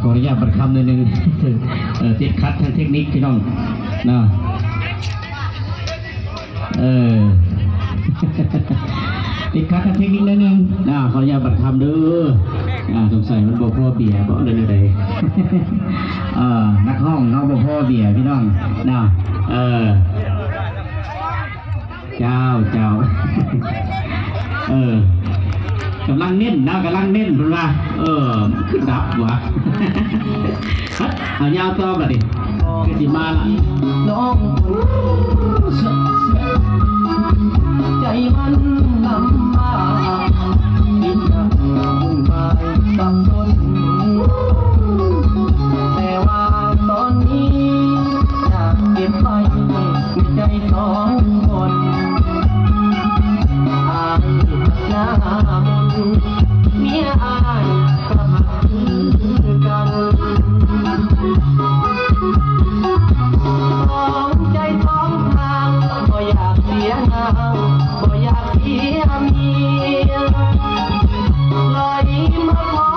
ขออนุญาตประคำหนึ่งติดคัดทางเทคนิคพี่น้องนะติดคัดทางเทคนิคนิดนึงนะขออนุญาตประคำเด้อสงสัยมันบ่พ่อเบียร์บ่เลยใดนักห้องน้องบ่พ่อเบียร์พี่น้องนะเจ้ากำลังเน้นนะกำลังเน้นเป็นว่าขึ้นดับวะเอายาวต่อกันดิก็สิมาละน้องใจมันลำบากคิดจะมุ่งหมายสับสนแต่ว่าตอนนี้อยากเก็บไว้ในใจสองคนอายหน้ามนเมียอายก็หักคือกันสองใจสองทางก็อยากเสียนางก็อยากเสียเมียลอยมาพอ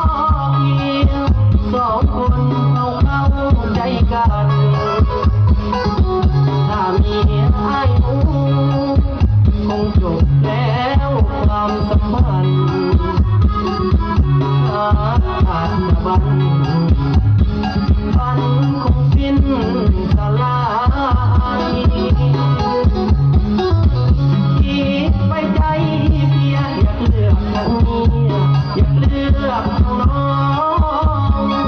เพียงสองคนเข้าใจกันถ้ามีอายคงจบแล้วความสัมพันธ์ขาดสะบั้นฝันคงสิ้นสลายคิดไปใจเพียอยากเลือกทางนี้อยากเลือกทางน้อง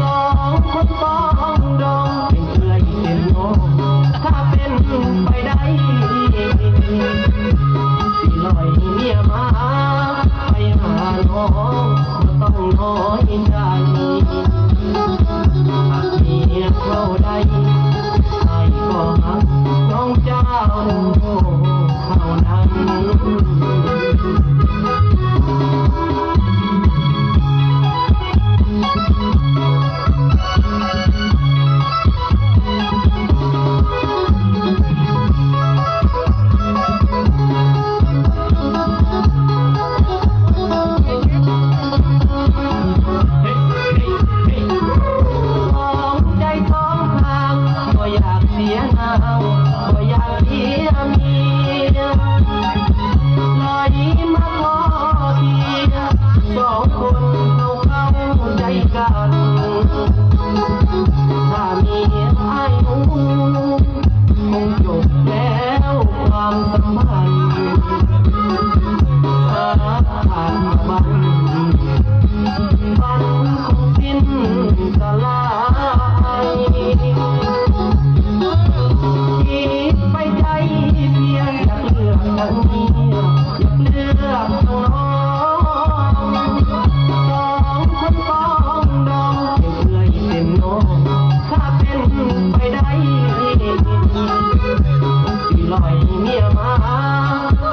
สองคนต้องดองเป็นเพื่อนเป็นน้องถ้าเป็นไปได้สิลอยเมียมาไปหาน้องไม่ต้องน้อยใจหากเมียเข้าได้ใครก็หักน้องเจ้าเท่านั้นถ้ามีไอ้คงจบแล้วความสัมพันธ์ขาดสะบั้นฝันคงสิ้นสลายคิดไปใจเพียงอยากเลือกทางนี้อยากเลือกทางน้องสองคนต้องดองเป็นน้องถ้าเป็นไปได้สิลอยเมียมา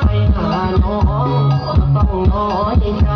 ไปหาน้องต้องน้อยใจ